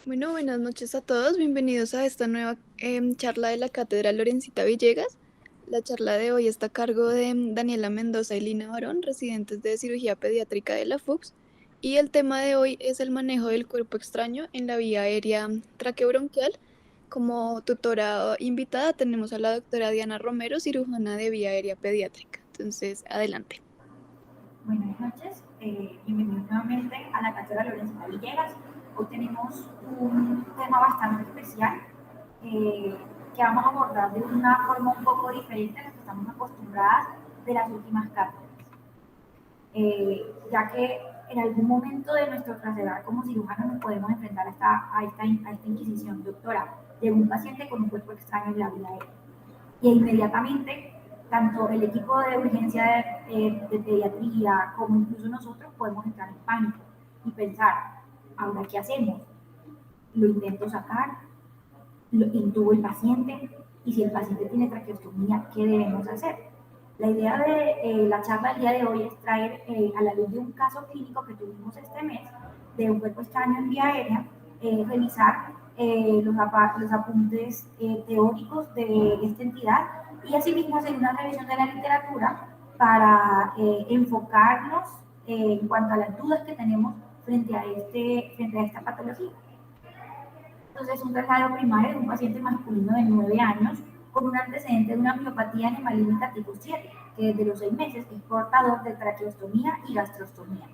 Bueno, buenas noches a todos. Bienvenidos a esta nueva charla de la Cátedra Lorencita Villegas. La charla de hoy está a cargo de Daniela Mendoza y Lina Barón, residentes de cirugía pediátrica de la FUCS. Y el tema de hoy es el manejo del cuerpo extraño en la vía aérea traqueobronquial. Como tutora invitada tenemos a la doctora Diana Romero, cirujana de vía aérea pediátrica. Entonces, adelante. Buenas noches, bienvenidos nuevamente a la Cátedra Lorencita Villegas. Hoy tenemos un tema bastante especial que vamos a abordar de una forma un poco diferente a la que estamos acostumbradas de las últimas cátedras, ya que en algún momento de nuestro traslado como cirujanos nos podemos enfrentar a esta inquisición. Doctora, llegó un paciente con un cuerpo extraño en la vía aérea y inmediatamente tanto el equipo de urgencia de pediatría como incluso nosotros podemos entrar en pánico y pensar, ¿ahora qué hacemos? ¿Lo intento sacar? ¿Lo intubo el paciente? Y si el paciente tiene traqueostomía, ¿qué debemos hacer? La idea de la charla del día de hoy es traer a la luz de un caso clínico que tuvimos este mes de un cuerpo extraño en vía aérea, revisar los apuntes teóricos de esta entidad y asimismo hacer una revisión de la literatura para enfocarnos en cuanto a las dudas que tenemos frente a esta patología. Entonces, un traslado primario de un paciente masculino de 9 años con un antecedente de una miopatía nemalínica tipo 7, que desde los 6 meses es portador de traqueostomía y gastrostomía.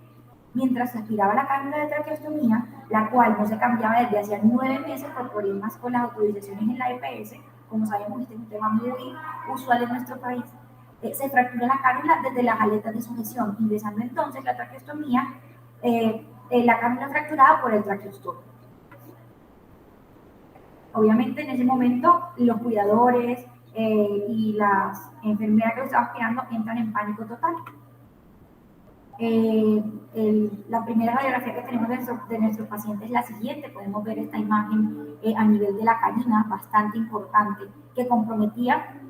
Mientras se aspiraba la cánula de traqueostomía, la cual no se cambiaba desde hacía 9 meses por problemas con las autorizaciones en la EPS, como sabemos, este es un tema muy usual en nuestro país, se fractura la cánula desde las aletas de sujeción, ingresando entonces la traqueostomía, la cánula fracturada por el traqueostomo. Obviamente en ese momento los cuidadores y las enfermeras que lo estaban cuidando entran en pánico total. La primera radiografía que tenemos de nuestro paciente es la siguiente. Podemos ver esta imagen a nivel de la carina, bastante importante, que comprometía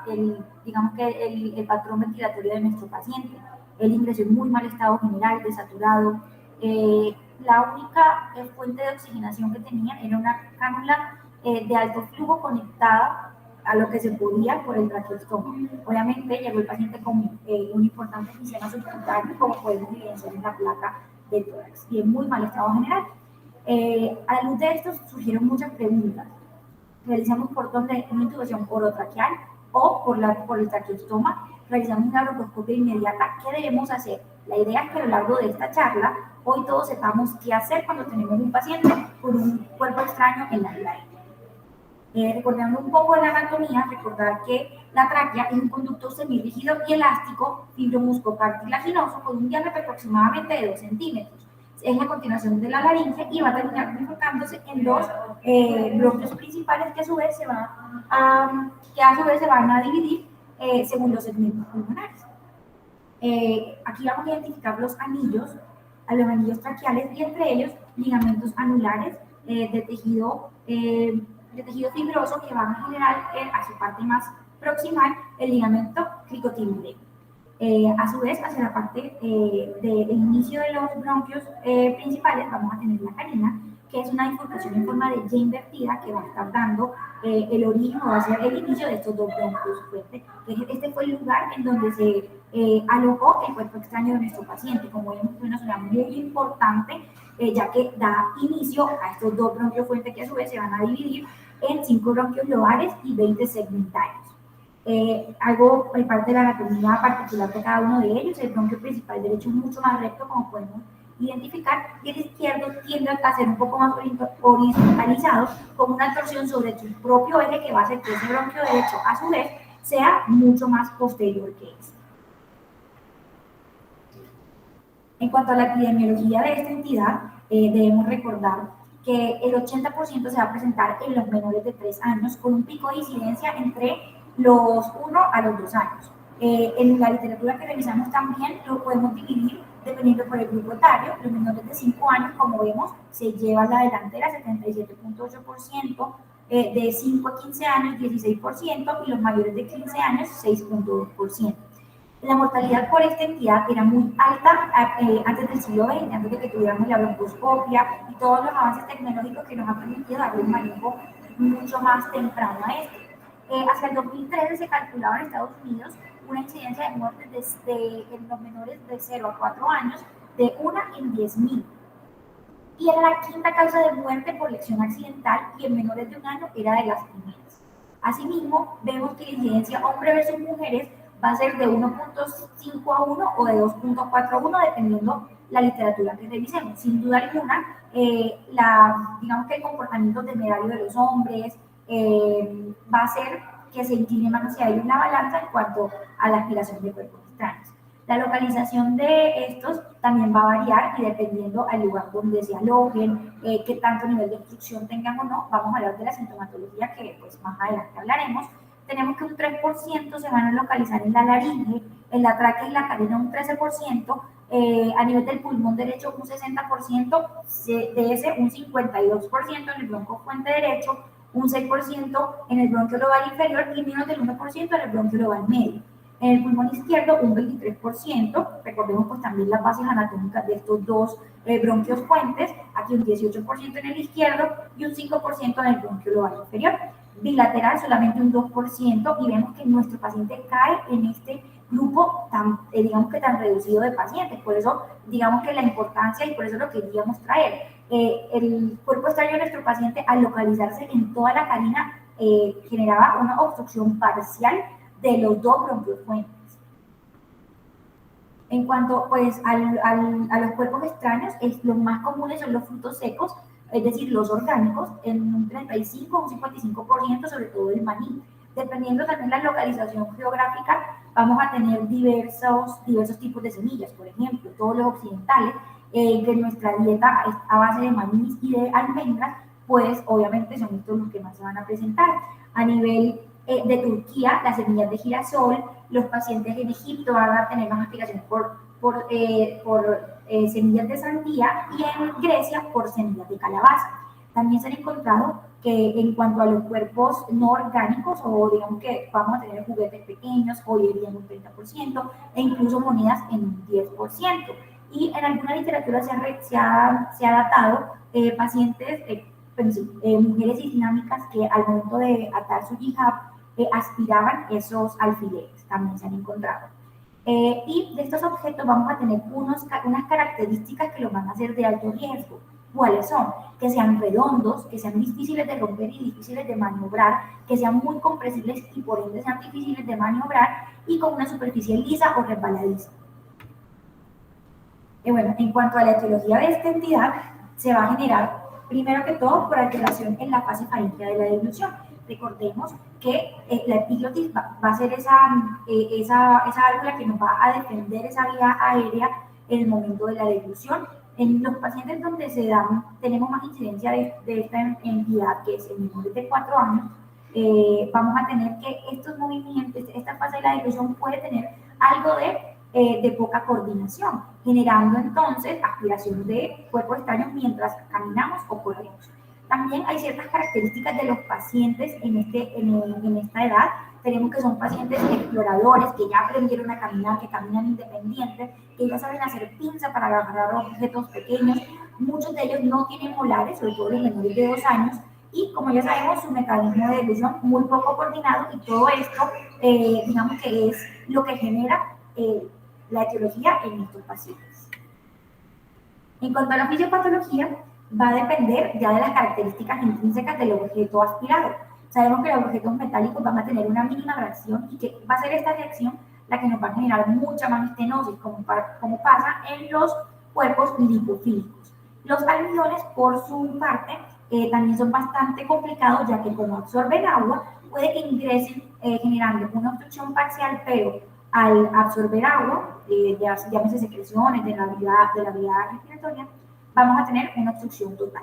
el patrón ventilatorio de nuestro paciente. Él ingresó en muy mal estado general, desaturado. La única fuente de oxigenación que tenía era una cánula de alto flujo conectada a lo que se podía por el traqueostoma. Obviamente llegó el paciente con un importante enfisema subcutáneo, como podemos evidenciar en la placa del tórax, y en muy mal estado general. A la luz de esto surgieron muchas preguntas. Realizamos por dónde una intubación orotraqueal o por el traqueostoma, realizamos una broncoescopia inmediata. ¿Qué debemos hacer? La idea es que a lo largo de esta charla, hoy todos sepamos qué hacer cuando tenemos un paciente con un cuerpo extraño en la vía aérea. Recordando un poco de la anatomía, recordar que la tráquea es un conducto semirrígido y elástico fibromuscocartilaginoso con un diámetro aproximadamente de 2 centímetros. Es la continuación de la laringe y va a terminar enfocándose en dos bronquios principales que a su vez se van a dividir según los segmentos pulmonares. Aquí vamos a identificar los anillos traqueales y entre ellos ligamentos anulares de tejido fibroso que van a generar a su parte más proximal el ligamento cricotibial. A su vez, hacia la parte del inicio de los bronquios principales vamos a tener la carina, que es una bifurcación en forma de Y invertida que va a estar dando el origen o va a ser el inicio de estos dos bronquios fuertes. Este fue el lugar en donde se alojó el cuerpo extraño de nuestro paciente. Como vemos, fue una zona muy importante, ya que da inicio a estos dos bronquios fuertes que a su vez se van a dividir en 5 bronquios lobares y 20 segmentarios. Algo en parte de la anatomía particular de cada uno de ellos. El bronquio principal derecho es mucho más recto, como podemos identificar, y el izquierdo tiende a ser un poco más horizontalizado, con una torsión sobre su propio eje que va a hacer que ese bronquio derecho, a su vez, sea mucho más posterior que este. En cuanto a la epidemiología de esta entidad, debemos recordar que el 80% se va a presentar en los menores de 3 años, con un pico de incidencia entre los 1 a los 2 años. En la literatura que revisamos también lo podemos dividir dependiendo por el grupo etario. Los menores de 5 años, como vemos, se llevan la delantera, 77.8%, de 5 a 15 años, 16%, y los mayores de 15 años, 6.2%. La mortalidad por esta entidad era muy alta antes del siglo XX, antes de que tuviéramos la broncoscopia y todos los avances tecnológicos que nos han permitido darle un manejo mucho más temprano a esto. Hasta el 2013 se calculaba en Estados Unidos una incidencia de muerte en los menores de 0 a 4 años de 1 en 10.000. Y era la quinta causa de muerte por lesión accidental y en menores de 1 año era de las primeras. Asimismo, vemos que la incidencia hombre versus mujeres va a ser de 1.5 a 1 o de 2.4 a 1, dependiendo la literatura que revisemos. Sin duda alguna, digamos que el comportamiento temerario de los hombres va a hacer que se incline más hacia ellos la balanza en cuanto a la aspiración de cuerpos extraños. La localización de estos también va a variar y dependiendo al lugar donde se alojen, qué tanto nivel de obstrucción tengan o no. Vamos a hablar de la sintomatología que pues más adelante hablaremos. Tenemos que un 3% se van a localizar en la laringe, en la tráquea y la carina un 13%, a nivel del pulmón derecho un 60%, de ese un 52% en el bronco fuente derecho, un 6% en el bronquio lobar inferior y menos del 1% en el bronquio lobar medio. En el pulmón izquierdo un 23%, recordemos pues también las bases anatómicas de estos dos bronquios fuentes, aquí un 18% en el izquierdo y un 5% en el bronquio lobar inferior. Bilateral solamente un 2% y vemos que nuestro paciente cae en este grupo digamos que tan reducido de pacientes. Por eso digamos que la importancia y por eso lo queríamos traer. El cuerpo extraño de nuestro paciente al localizarse en toda la carina generaba una obstrucción parcial de los dos bronquios fuentes. En cuanto pues a los cuerpos extraños, los más comunes son los frutos secos, es decir, los orgánicos, en un 35 o un 55%, sobre todo el maní. Dependiendo también de la localización geográfica, vamos a tener diversos tipos de semillas. Por ejemplo, todos los occidentales, que nuestra dieta es a base de maní y de almendras, pues obviamente son estos los que más se van a presentar. A nivel de Turquía, las semillas de girasol, los pacientes en Egipto van a tener más aplicaciones por semillas de sandía y en Grecia por semillas de calabaza. También se han encontrado que en cuanto a los cuerpos no orgánicos, o digamos que vamos a tener juguetes pequeños, joyería en un 30% e incluso monedas en un 10%. Y en alguna literatura se ha datado pacientes, mujeres islámicas que al momento de atar su hijab aspiraban esos alfileres, también se han encontrado. Y de estos objetos vamos a tener unas características que los van a hacer de alto riesgo. ¿Cuáles son? Que sean redondos, que sean difíciles de romper y difíciles de maniobrar, que sean muy compresibles y por ende sean difíciles de maniobrar y con una superficie lisa o resbaladiza. Bueno, en cuanto a la etiología de esta entidad, se va a generar primero que todo por alteración en la fase faríngea de la deglución. Recordemos que la epiglotis va a ser esa válvula que nos va a defender esa vía aérea en el momento de la deglución. En los pacientes donde tenemos más incidencia de esta entidad, que es en menores de 4 años, vamos a tener que estos movimientos, esta fase de la deglución puede tener algo de poca coordinación, generando entonces aspiración de cuerpos extraños mientras caminamos o corremos. También hay ciertas características de los pacientes en esta edad. Tenemos que son pacientes exploradores, que ya aprendieron a caminar, que caminan independientes, que ya saben hacer pinza para agarrar objetos pequeños. Muchos de ellos no tienen molares, sobre todo los menores de 2 años, y como ya sabemos, su mecanismo de deglución muy poco coordinado, y todo esto, digamos que es lo que genera la etiología en estos pacientes. En cuanto a la fisiopatología, va a depender ya de las características intrínsecas del objeto aspirado. Sabemos que los objetos metálicos van a tener una mínima reacción y que va a ser esta reacción la que nos va a generar mucha más estenosis, como pasa en los cuerpos lipofílicos. Los almidones, por su parte, también son bastante complicados, ya que como absorben agua, puede que ingresen generando una obstrucción parcial, pero al absorber agua, llámese secreciones de la vía respiratoria, vamos a tener una obstrucción total.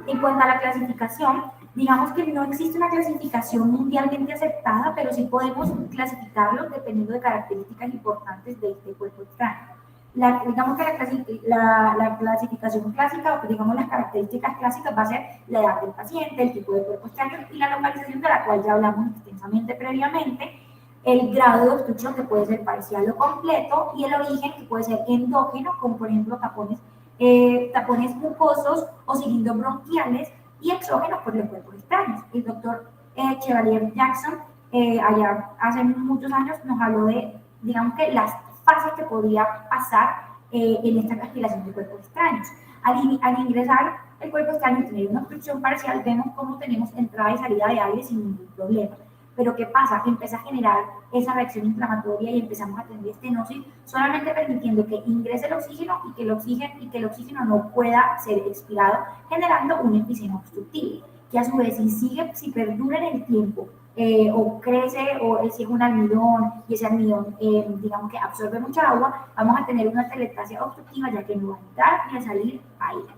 En cuanto a la clasificación, digamos que no existe una clasificación mundialmente aceptada, pero sí podemos clasificarlos dependiendo de características importantes de este cuerpo extraño. Digamos que la clasificación clásica, o digamos las características clásicas, va a ser la edad del paciente, el tipo de cuerpo extraño y la localización, de la cual ya hablamos extensamente previamente. el grado de obstrucción, que puede ser parcial o completo, y el origen, que puede ser endógeno, como por ejemplo tapones mucosos o cilindros bronquiales, y exógenos por los cuerpos extraños. El doctor Chevalier Jackson, allá hace muchos años, nos habló de, digamos que las fases que podría pasar en esta aspiración de cuerpos extraños. Al ingresar el cuerpo extraño y tener una obstrucción parcial, vemos cómo tenemos entrada y salida de aire sin ningún problema. Pero ¿qué pasa? Que empieza a generar esa reacción inflamatoria y empezamos a tener estenosis, solamente permitiendo que ingrese el oxígeno y que el oxígeno no pueda ser expirado, generando un enfisema obstructivo, que a su vez si perdura en el tiempo, o crece, o si es un almidón, y ese almidón, digamos que absorbe mucha agua, vamos a tener una atelectasia obstructiva, ya que no va a entrar ni a salir aire.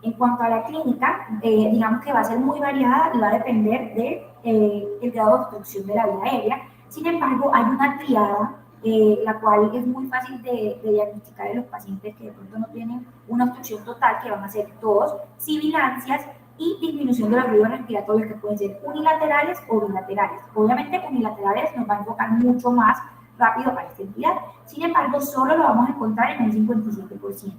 En cuanto a la clínica, digamos que va a ser muy variada y va a depender del grado de obstrucción de la vía aérea. Sin embargo, hay una triada, la cual es muy fácil de diagnosticar en los pacientes que de pronto no tienen una obstrucción total, que van a ser tos, sibilancias y disminución de los ruidos respiratorios, que pueden ser unilaterales o bilaterales. Obviamente, unilaterales nos va a enfocar mucho más rápido a esta entidad. Sin embargo, solo lo vamos a encontrar en un 57%.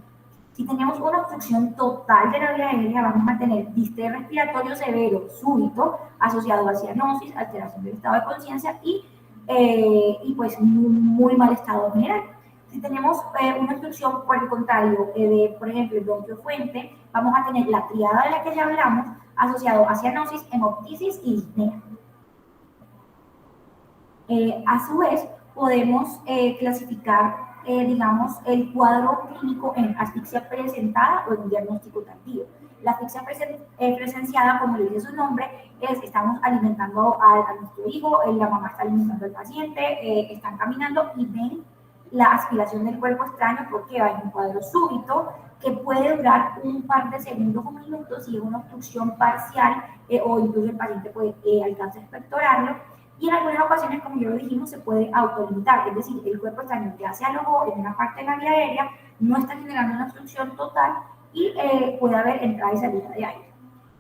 Si tenemos una obstrucción total de la vía aérea, vamos a tener distrés respiratorio severo súbito asociado a cianosis, alteración del estado de conciencia y pues muy mal estado general. Si tenemos una obstrucción, por el contrario, por ejemplo, el bronquio fuente, vamos a tener la triada de la que ya hablamos, asociado a cianosis, hemoptisis y disnea. A su vez, podemos clasificar digamos, el cuadro clínico en asfixia presentada o en un diagnóstico tardío. La asfixia presenciada, como le dice su nombre, estamos alimentando a nuestro hijo, la mamá está alimentando al paciente, están caminando y ven la aspiración del cuerpo extraño, porque va en un cuadro súbito que puede durar un par de segundos o minutos, y es una obstrucción parcial, o incluso el paciente puede alcanza a expectorarlo. Y en algunas ocasiones, como ya lo dijimos, se puede autolimitar, es decir, el cuerpo extraño ya se alojó en una parte de la vía aérea, no está generando una obstrucción total y puede haber entrada y salida de aire.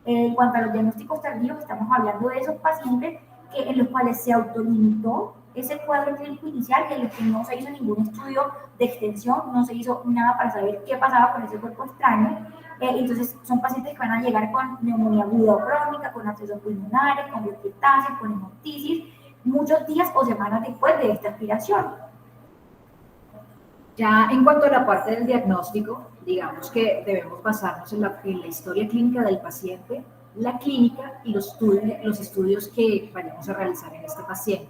En cuanto a los diagnósticos tardíos, estamos hablando de esos pacientes en los cuales se autolimitó ese cuadro clínico inicial, en los que no se hizo ningún estudio de extensión, no se hizo nada para saber qué pasaba con ese cuerpo extraño. Entonces, son pacientes que van a llegar con neumonía aguda o crónica, con accesos pulmonares, con bronquiectasis, con hemoptisis, muchos días o semanas después de esta aspiración. Ya en cuanto a la parte del diagnóstico, digamos que debemos basarnos en la historia clínica del paciente, la clínica y los estudios que vayamos a realizar en este paciente.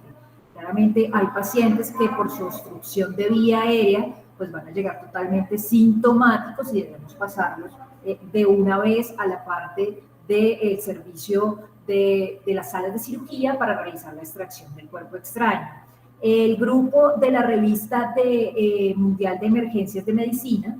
Claramente hay pacientes que por su obstrucción de vía aérea pues van a llegar totalmente sintomáticos y debemos pasarlos de una vez a la parte del servicio de las salas de cirugía para realizar la extracción del cuerpo extraño. El grupo de la revista Mundial de Emergencias de Medicina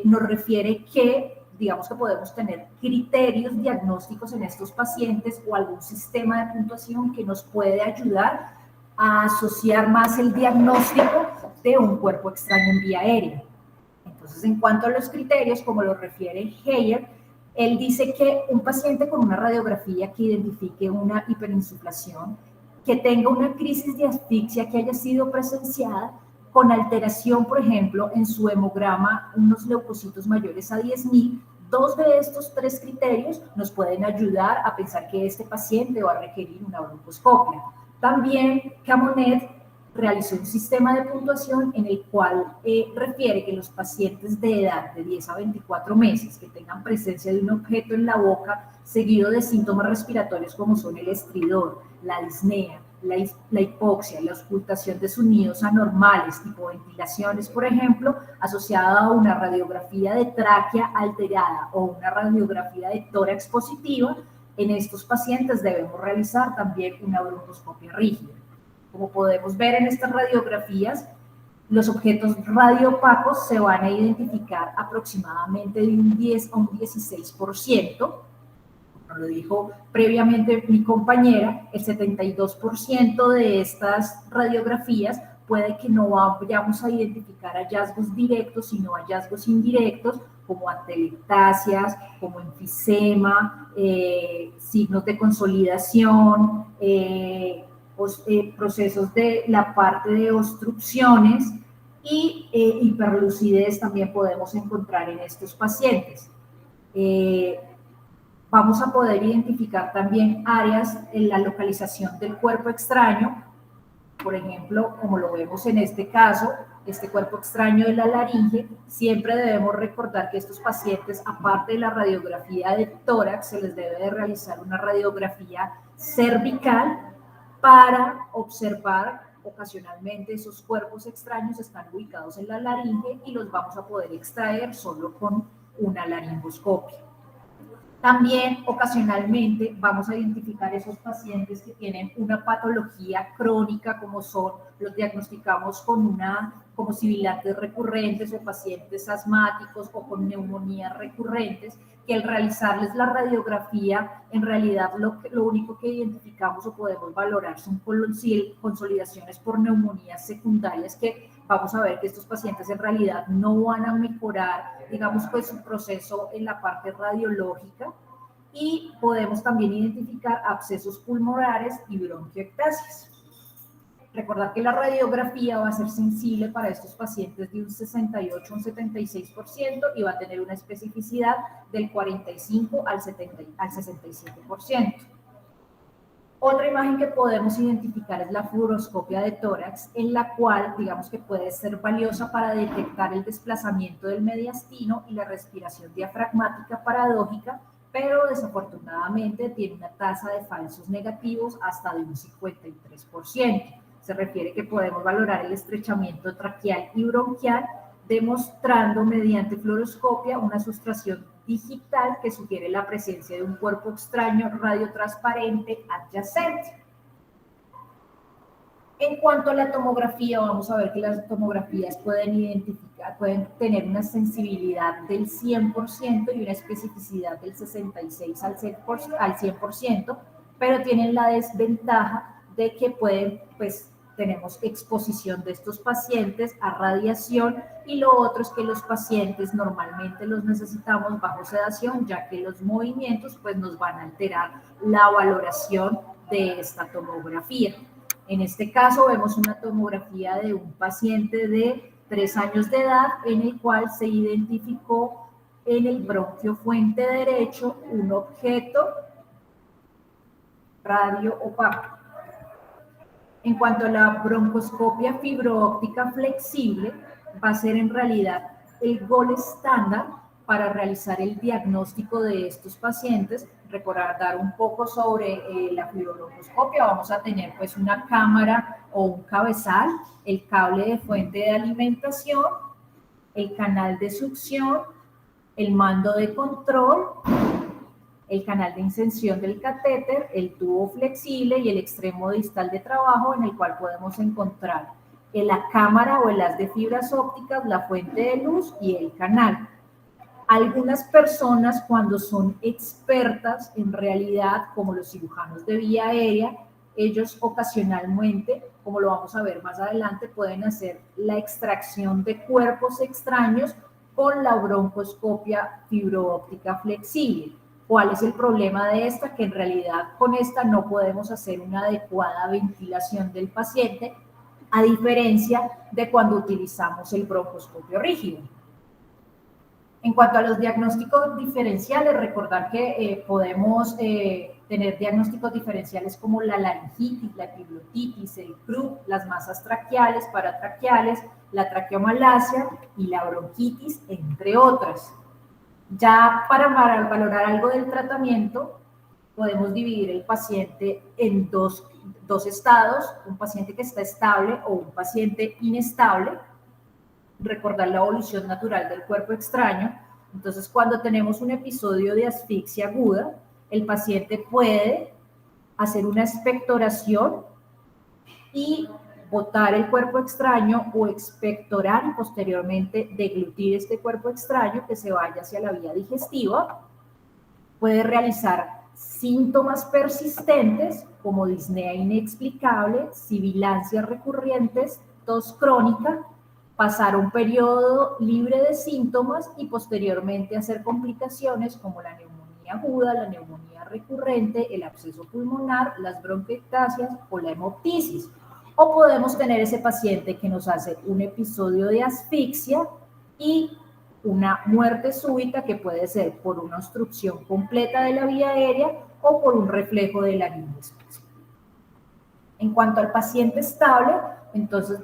nos refiere que, digamos que podemos tener criterios diagnósticos en estos pacientes o algún sistema de puntuación que nos puede ayudar a asociar más el diagnóstico de un cuerpo extraño en vía aérea. Entonces, en cuanto a los criterios, como lo refiere Heyer, él dice que un paciente con una radiografía que identifique una hiperinsuflación, que tenga una crisis de asfixia que haya sido presenciada, con alteración, por ejemplo, en su hemograma, unos leucocitos mayores a 10.000, dos de estos tres criterios nos pueden ayudar a pensar que este paciente va a requerir una broncoscopia. También Camonet realizó un sistema de puntuación en el cual refiere que los pacientes de edad de 10 a 24 meses que tengan presencia de un objeto en la boca, seguido de síntomas respiratorios como son el estridor, la disnea, la hipoxia, la auscultación de sonidos anormales, tipo ventilaciones, por ejemplo, asociada a una radiografía de tráquea alterada o una radiografía de tórax positiva, en estos pacientes debemos realizar también una broncoscopia rígida. Como podemos ver en estas radiografías, los objetos radioopacos se van a identificar aproximadamente de un 10 a un 16%. Como lo dijo previamente mi compañera, el 72% de estas radiografías puede que no vayamos a identificar hallazgos directos, sino hallazgos indirectos, como atelectasias, como enfisema, signos de consolidación, procesos de la parte de obstrucciones y hiperlucidez también podemos encontrar en estos pacientes. Vamos a poder identificar también áreas en la localización del cuerpo extraño, por ejemplo, como lo vemos en este caso, este cuerpo extraño de la laringe. Siempre debemos recordar que estos pacientes, aparte de la radiografía de tórax, se les debe de realizar una radiografía cervical para observar ocasionalmente esos cuerpos extraños están ubicados en la laringe y los vamos a poder extraer solo con una laringoscopia. También ocasionalmente vamos a identificar esos pacientes que tienen una patología crónica, como los diagnosticamos como sibilantes recurrentes o pacientes asmáticos o con neumonías recurrentes, que al realizarles la radiografía, en realidad lo único que identificamos o podemos valorar son consolidaciones por neumonías secundarias, que vamos a ver que estos pacientes en realidad no van a mejorar, digamos, pues su proceso en la parte radiológica, y podemos también identificar abscesos pulmonares y bronquiectasias. Recordar que la radiografía va a ser sensible para estos pacientes de un 68 a un 76% y va a tener una especificidad del 45 al 67%. Otra imagen que podemos identificar es la fluoroscopia de tórax, en la cual, digamos que puede ser valiosa para detectar el desplazamiento del mediastino y la respiración diafragmática paradójica, pero desafortunadamente tiene una tasa de falsos negativos hasta de un 53%. Se refiere que podemos valorar el estrechamiento traqueal y bronquial, demostrando mediante fluoroscopia una sustracción digital que sugiere la presencia de un cuerpo extraño radiotransparente adyacente. En cuanto a la tomografía, vamos a ver que las tomografías pueden tener una sensibilidad del 100% y una especificidad del 66 al 100%, pero tienen la desventaja de que tenemos exposición de estos pacientes a radiación, y lo otro es que los pacientes normalmente los necesitamos bajo sedación, ya que los movimientos nos van a alterar la valoración de esta tomografía. En este caso vemos una tomografía de un paciente de 3 años de edad, en el cual se identificó en el bronquio fuente derecho un objeto radio opaco. En cuanto a la broncoscopia fibroóptica flexible, va a ser en realidad el gol estándar para realizar el diagnóstico de estos pacientes. Recordar un poco sobre la fibrobroncoscopia. Vamos a tener una cámara o un cabezal, el cable de fuente de alimentación, el canal de succión, el mando de control, el canal de inserción del catéter, el tubo flexible y el extremo distal de trabajo, en el cual podemos encontrar en la cámara o el haz de fibras ópticas, la fuente de luz y el canal. Algunas personas, cuando son expertas en realidad, como los cirujanos de vía aérea, ellos ocasionalmente, como lo vamos a ver más adelante, pueden hacer la extracción de cuerpos extraños con la broncoscopia fibroóptica flexible. ¿Cuál es el problema de esta? Que en realidad con esta no podemos hacer una adecuada ventilación del paciente, a diferencia de cuando utilizamos el broncoscopio rígido. En cuanto a los diagnósticos diferenciales, recordar que podemos tener diagnósticos diferenciales como la laringitis, la epiglotitis, el croup, las masas traqueales, paratraqueales, la traqueomalacia y la bronquitis, entre otras. Ya para valorar algo del tratamiento, podemos dividir el paciente en dos estados, un paciente que está estable o un paciente inestable. Recordar la evolución natural del cuerpo extraño. Entonces, cuando tenemos un episodio de asfixia aguda, el paciente puede hacer una expectoración y botar el cuerpo extraño, o expectorar y posteriormente deglutir este cuerpo extraño que se vaya hacia la vía digestiva. Puede realizar síntomas persistentes como disnea inexplicable, sibilancias recurrentes, tos crónica, pasar un periodo libre de síntomas y posteriormente hacer complicaciones como la neumonía neumonía aguda, la neumonía recurrente, el absceso pulmonar, las bronquiectasias o la hemoptisis. O podemos tener ese paciente que nos hace un episodio de asfixia y una muerte súbita que puede ser por una obstrucción completa de la vía aérea o por un reflejo de la laringoespasmo. En cuanto al paciente estable, entonces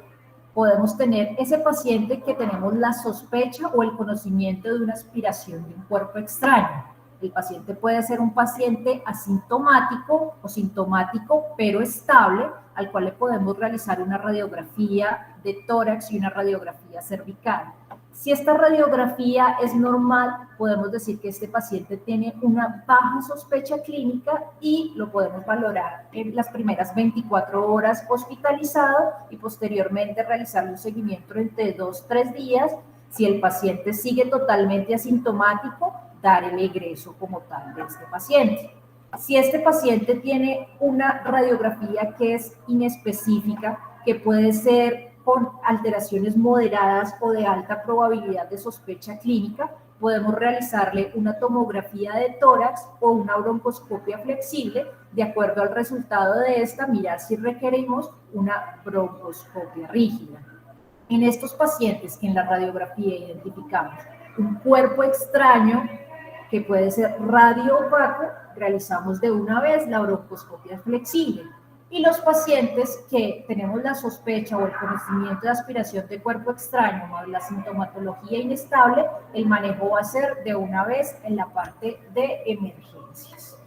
podemos tener ese paciente que tenemos la sospecha o el conocimiento de una aspiración de un cuerpo extraño. El paciente puede ser un paciente asintomático o sintomático, pero estable, al cual le podemos realizar una radiografía de tórax y una radiografía cervical. Si esta radiografía es normal, podemos decir que este paciente tiene una baja sospecha clínica y lo podemos valorar en las primeras 24 horas hospitalizado y posteriormente realizar un seguimiento entre 2-3 días. Si el paciente sigue totalmente asintomático, dar el egreso como tal de este paciente. Si este paciente tiene una radiografía que es inespecífica, que puede ser con alteraciones moderadas o de alta probabilidad de sospecha clínica, podemos realizarle una tomografía de tórax o una broncoscopia flexible. De acuerdo al resultado de esta, mirar si requerimos una broncoscopia rígida. En estos pacientes que en la radiografía identificamos un cuerpo extraño que puede ser radioopaco, realizamos de una vez la broncoscopia flexible. Y los pacientes que tenemos la sospecha o el conocimiento de aspiración de cuerpo extraño más la sintomatología inestable, el manejo va a ser de una vez en la parte de emergencias.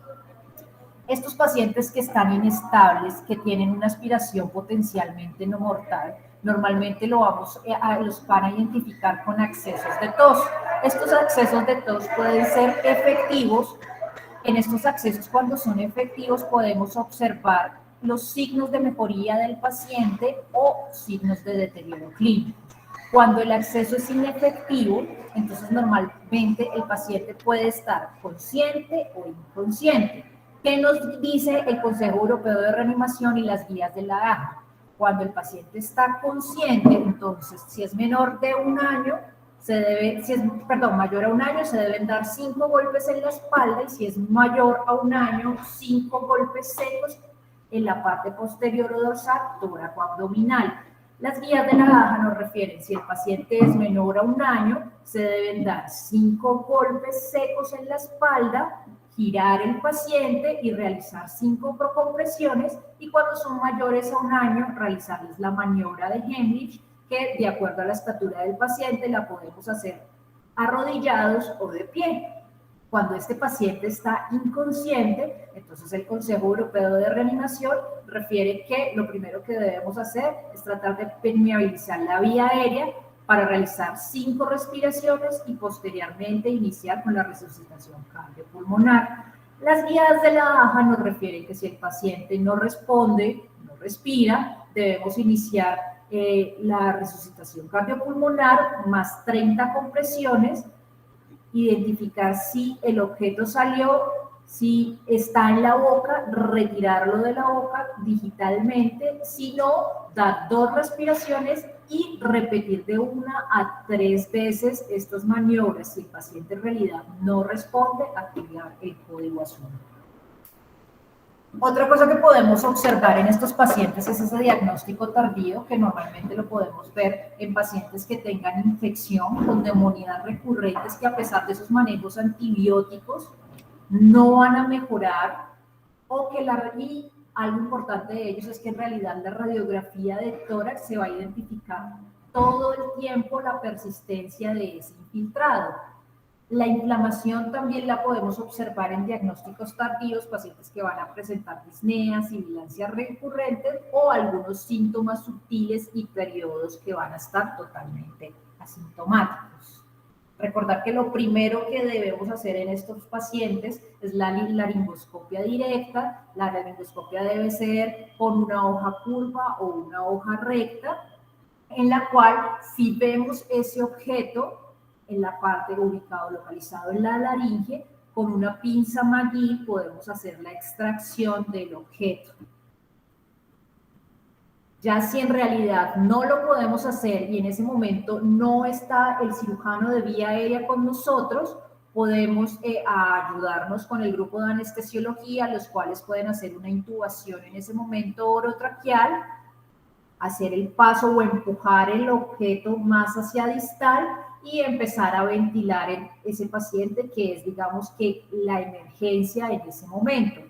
Estos pacientes que están inestables, que tienen una aspiración potencialmente no mortal, normalmente los van a identificar con accesos de tos. Estos accesos de tos pueden ser efectivos. En estos accesos, cuando son efectivos, podemos observar los signos de mejoría del paciente o signos de deterioro clínico. Cuando el acceso es inefectivo, entonces normalmente el paciente puede estar consciente o inconsciente. ¿Qué nos dice el Consejo Europeo de Reanimación y las guías de la AJA? Cuando el paciente está consciente, entonces si es menor de un año, mayor a un año, se deben dar 5 golpes en la espalda, y si es mayor a un año, 5 golpes secos en la parte posterior o dorsal, tóraco-abdominal. Las guías de la AJA nos refieren, si el paciente es menor a un año, se deben dar 5 golpes secos en la espalda, girar el paciente y realizar 5 procompresiones, y cuando son mayores a un año, realizarles la maniobra de Heimlich, que de acuerdo a la estatura del paciente la podemos hacer arrodillados o de pie. Cuando este paciente está inconsciente, entonces el Consejo Europeo de Reanimación refiere que lo primero que debemos hacer es tratar de permeabilizar la vía aérea para realizar 5 respiraciones y posteriormente iniciar con la resucitación cardiopulmonar. Las guías de la AJA nos refieren que si el paciente no responde, no respira, debemos iniciar la resucitación cardiopulmonar más 30 compresiones, identificar si el objeto salió, si está en la boca, retirarlo de la boca digitalmente, si no, dar 2 respiraciones y repetir de 1 a 3 veces estas maniobras. Si el paciente en realidad no responde, activar el código azul. Otra cosa que podemos observar en estos pacientes es ese diagnóstico tardío, que normalmente lo podemos ver en pacientes que tengan infección con neumonías recurrentes, que a pesar de sus manejos antibióticos no van a mejorar, y algo importante de ellos es que en realidad la radiografía de tórax se va a identificar todo el tiempo la persistencia de ese infiltrado. La inflamación también la podemos observar en diagnósticos tardíos, pacientes que van a presentar disneas, sibilancias recurrentes o algunos síntomas sutiles y periodos que van a estar totalmente asintomáticos. Recordar que lo primero que debemos hacer en estos pacientes es la laringoscopia directa. La laringoscopia debe ser con una hoja curva o una hoja recta, en la cual, si vemos ese objeto en la parte ubicado, localizado en la laringe, con una pinza McGee podemos hacer la extracción del objeto. Ya si en realidad no lo podemos hacer y en ese momento no está el cirujano de vía aérea con nosotros, podemos ayudarnos con el grupo de anestesiología, los cuales pueden hacer una intubación en ese momento orotraqueal, hacer el paso o empujar el objeto más hacia distal y empezar a ventilar en ese paciente, que es, digamos, que la emergencia en ese momento.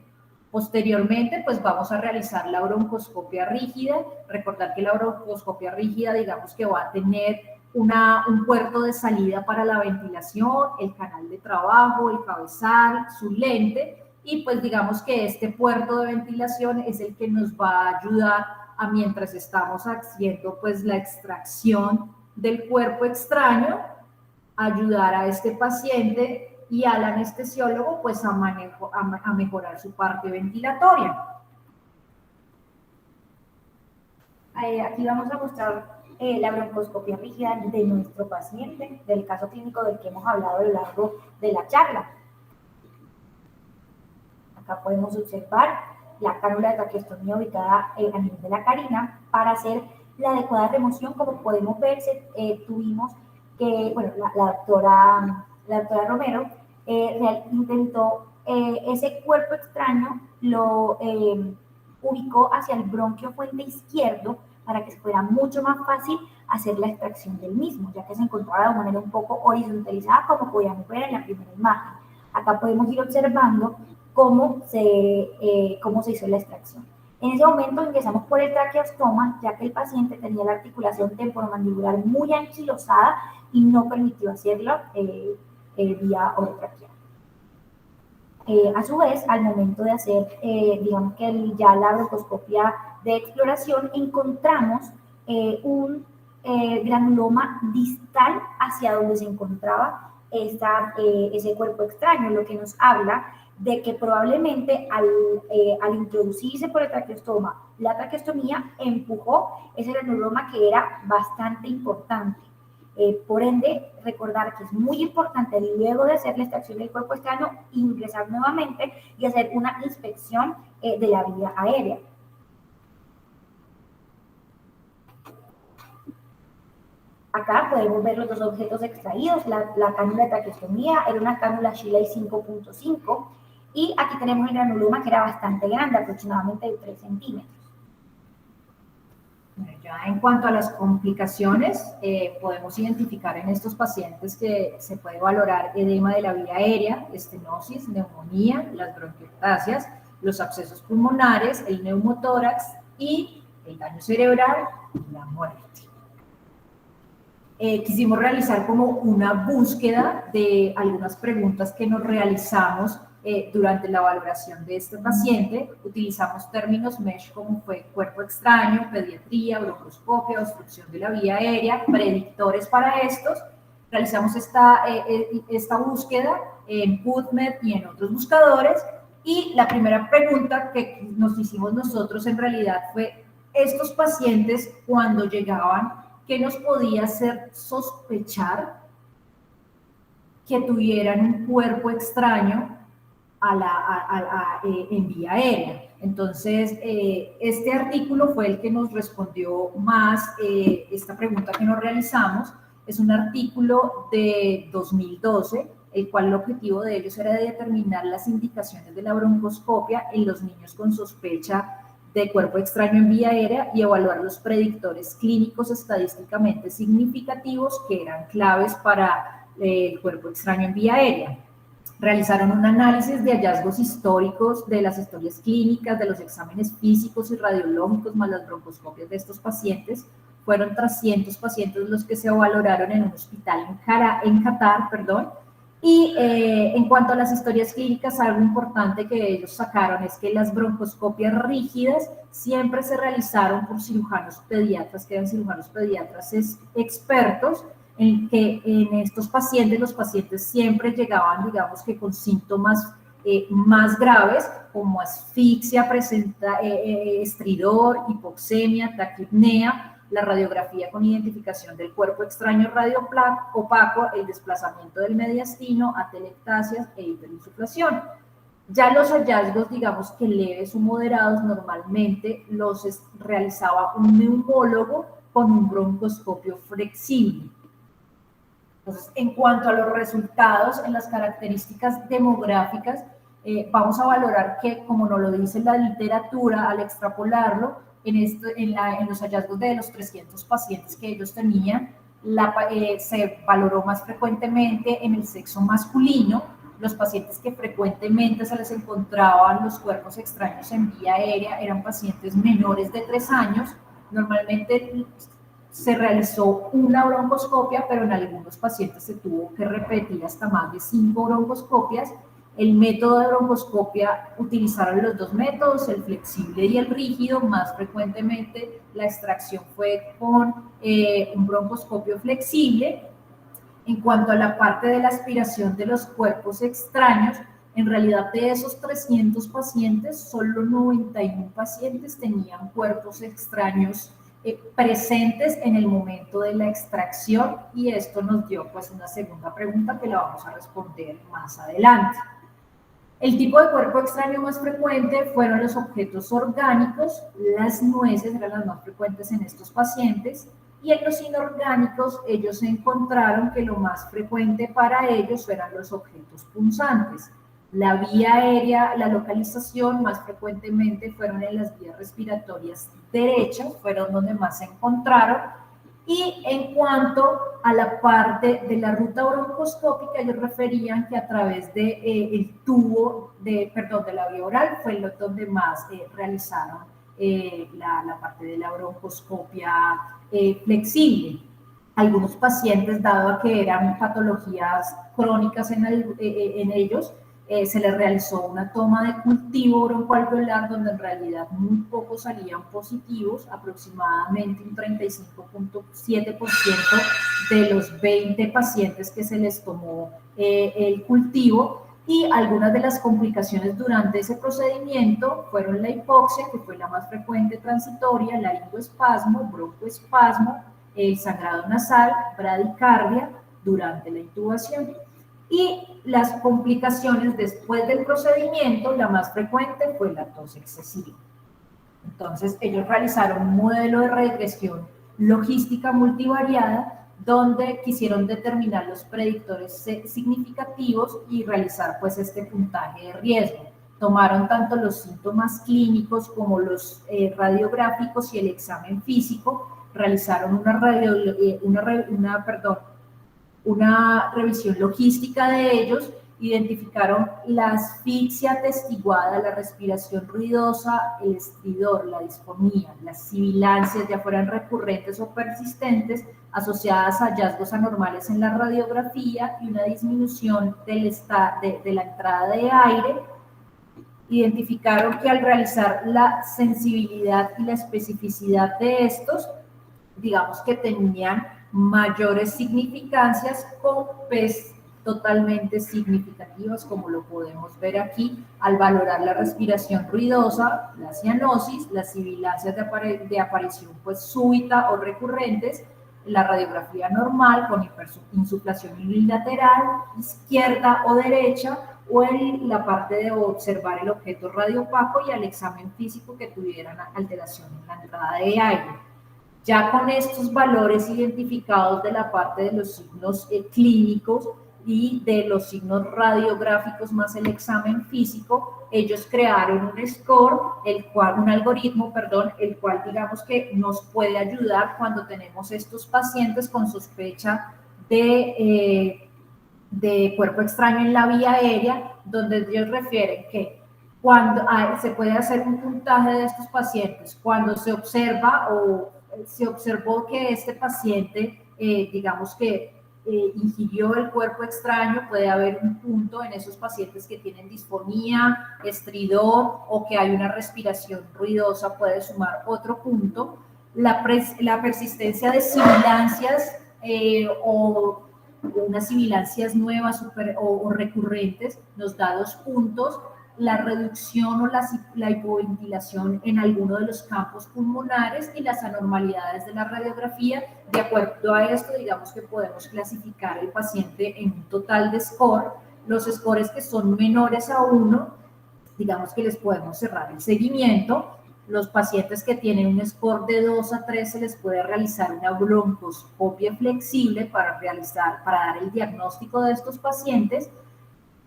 Posteriormente, pues vamos a realizar la broncoscopia rígida. Recordar que la broncoscopia rígida, digamos, que va a tener un puerto de salida para la ventilación, el canal de trabajo, el cabezal, su lente, y pues digamos que este puerto de ventilación es el que nos va a ayudar a, mientras estamos haciendo pues la extracción del cuerpo extraño, ayudar a este paciente y al anestesiólogo pues a mejorar su parte ventilatoria. Aquí vamos a mostrar la broncoscopia rígida de nuestro paciente, del caso clínico del que hemos hablado a lo largo de la charla. Acá podemos observar la cánula de traqueostomía ubicada a nivel de la carina. Para hacer la adecuada remoción, como podemos ver, tuvimos que, bueno, la doctora Romero intentó ese cuerpo extraño, lo ubicó hacia el bronquio fuente izquierdo para que fuera mucho más fácil hacer la extracción del mismo, ya que se encontraba de manera un poco horizontalizada, como podíamos ver en la primera imagen. Acá podemos ir observando cómo se hizo la extracción. En ese momento ingresamos por el traqueostoma, ya que el paciente tenía la articulación temporomandibular muy anquilosada y no permitió hacerlo vía orotraqueal. A su vez, al momento de hacer, digamos que ya la broncoscopia de exploración, encontramos un granuloma distal hacia donde se encontraba ese cuerpo extraño, lo que nos habla de que probablemente al introducirse por el traqueostoma, la traqueostomía empujó ese granuloma, que era bastante importante. Por ende, recordar que es muy importante, luego de hacer la extracción del cuerpo extraño, ingresar nuevamente y hacer una inspección de la vía aérea. Acá podemos ver los dos objetos extraídos. La cánula de traqueostomía era una cánula Shiley 5.5 y aquí tenemos el granuloma, que era bastante grande, aproximadamente de 3 centímetros. Ya en cuanto a las complicaciones, podemos identificar en estos pacientes que se puede valorar edema de la vía aérea, estenosis, neumonía, las bronquiectasias, los abscesos pulmonares, el neumotórax y el daño cerebral y la muerte. Quisimos realizar como una búsqueda de algunas preguntas que nos realizamos durante la valoración de este paciente. Utilizamos términos MESH como fue cuerpo extraño, pediatría, broncoscopia, obstrucción de la vía aérea, predictores para estos. Realizamos esta búsqueda en PubMed y en otros buscadores, y la primera pregunta que nos hicimos nosotros en realidad fue: estos pacientes, cuando llegaban, ¿qué nos podía hacer sospechar que tuvieran un cuerpo extraño en vía aérea? Entonces, este artículo fue el que nos respondió más esta pregunta que nos realizamos. Es un artículo de 2012, el cual el objetivo de ellos era de determinar las indicaciones de la broncoscopia en los niños con sospecha de cuerpo extraño en vía aérea y evaluar los predictores clínicos estadísticamente significativos que eran claves para el cuerpo extraño en vía aérea. Realizaron un análisis de hallazgos históricos de las historias clínicas, de los exámenes físicos y radiológicos, más las broncoscopias de estos pacientes. Fueron 300 pacientes los que se valoraron en un hospital en Qatar, Y en cuanto a las historias clínicas, algo importante que ellos sacaron es que las broncoscopias rígidas siempre se realizaron por cirujanos pediatras, que eran cirujanos pediatras expertos, en que en estos pacientes, los pacientes siempre llegaban, digamos que con síntomas más graves, como asfixia, estridor, hipoxemia, taquipnea, la radiografía con identificación del cuerpo extraño radiopaco, el desplazamiento del mediastino, atelectasias e hiperinsuflación. Ya los hallazgos, digamos que leves o moderados, normalmente los realizaba un neumólogo con un broncoscopio flexible. Entonces, en cuanto a los resultados en las características demográficas, vamos a valorar que, como nos lo dice la literatura, al extrapolarlo en los hallazgos de los 300 pacientes que ellos tenían, se valoró más frecuentemente en el sexo masculino. Los pacientes que frecuentemente se les encontraban los cuerpos extraños en vía aérea eran pacientes menores de 3 años. Normalmente se realizó una broncoscopia, pero en algunos pacientes se tuvo que repetir hasta más de 5 broncoscopias. El método de broncoscopia, utilizaron los dos métodos, el flexible y el rígido. Más frecuentemente la extracción fue con un broncoscopio flexible. En cuanto a la parte de la aspiración de los cuerpos extraños, en realidad de esos 300 pacientes, solo 91 pacientes tenían cuerpos extraños presentes en el momento de la extracción, y esto nos dio pues una segunda pregunta que la vamos a responder más adelante. El tipo de cuerpo extraño más frecuente fueron los objetos orgánicos. Las nueces eran las más frecuentes en estos pacientes, y en los inorgánicos ellos encontraron que lo más frecuente para ellos eran los objetos punzantes. La vía aérea, la localización más frecuentemente fueron en las vías respiratorias derechas, fueron donde más se encontraron. Y en cuanto a la parte de la ruta broncoscópica, ellos referían que a través de el tubo, de la vía oral, fue donde más realizaron la parte de la broncoscopia flexible. Algunos pacientes, dado a que eran patologías crónicas en ellos, se les realizó una toma de cultivo broncoalveolar, donde en realidad muy pocos salían positivos, aproximadamente un 35.7% de los 20 pacientes que se les tomó el cultivo. Y algunas de las complicaciones durante ese procedimiento fueron la hipoxia, que fue la más frecuente transitoria, laringoespasmo, broncoespasmo, el sangrado nasal, bradicardia durante la intubación. Y las complicaciones después del procedimiento, la más frecuente fue la tos excesiva. Entonces, ellos realizaron un modelo de regresión logística multivariada, donde quisieron determinar los predictores significativos y realizar pues este puntaje de riesgo. Tomaron tanto los síntomas clínicos como los radiográficos y el examen físico. Realizaron una revisión logística de ellos, identificaron la asfixia atestiguada, la respiración ruidosa, el estridor, la disfonía, las sibilancias, ya fueran recurrentes o persistentes, asociadas a hallazgos anormales en la radiografía y una disminución de la entrada de aire. Identificaron que al realizar la sensibilidad y la especificidad de estos, digamos que tenían mayores significancias con P's totalmente significativas, como lo podemos ver aquí, al valorar la respiración ruidosa, la cianosis, las sibilancias de aparición pues súbita o recurrentes, la radiografía normal con insuflación unilateral, izquierda o derecha, o en la parte de observar el objeto radiopaco, y al examen físico que tuvieran alteración en la entrada de aire. Ya con estos valores identificados de la parte de los signos clínicos y de los signos radiográficos más el examen físico, ellos crearon un algoritmo, el cual digamos que nos puede ayudar cuando tenemos estos pacientes con sospecha de cuerpo extraño en la vía aérea, donde ellos refieren que cuando se puede hacer un puntaje de estos pacientes, cuando se observó que este paciente, digamos que ingirió el cuerpo extraño, puede haber un punto en esos pacientes que tienen disfonía, estridor o que hay una respiración ruidosa, puede sumar otro punto. La persistencia de sibilancias o unas sibilancias nuevas o recurrentes nos da 2 puntos. La reducción o la hipoventilación en alguno de los campos pulmonares y las anormalidades de la radiografía. De acuerdo a esto, digamos que podemos clasificar el paciente en un total de score. Los scores que son menores a 1, digamos que les podemos cerrar el seguimiento. los pacientes que tienen un score de 2 a 3 se les puede realizar una broncoscopia flexible para dar el diagnóstico de estos pacientes.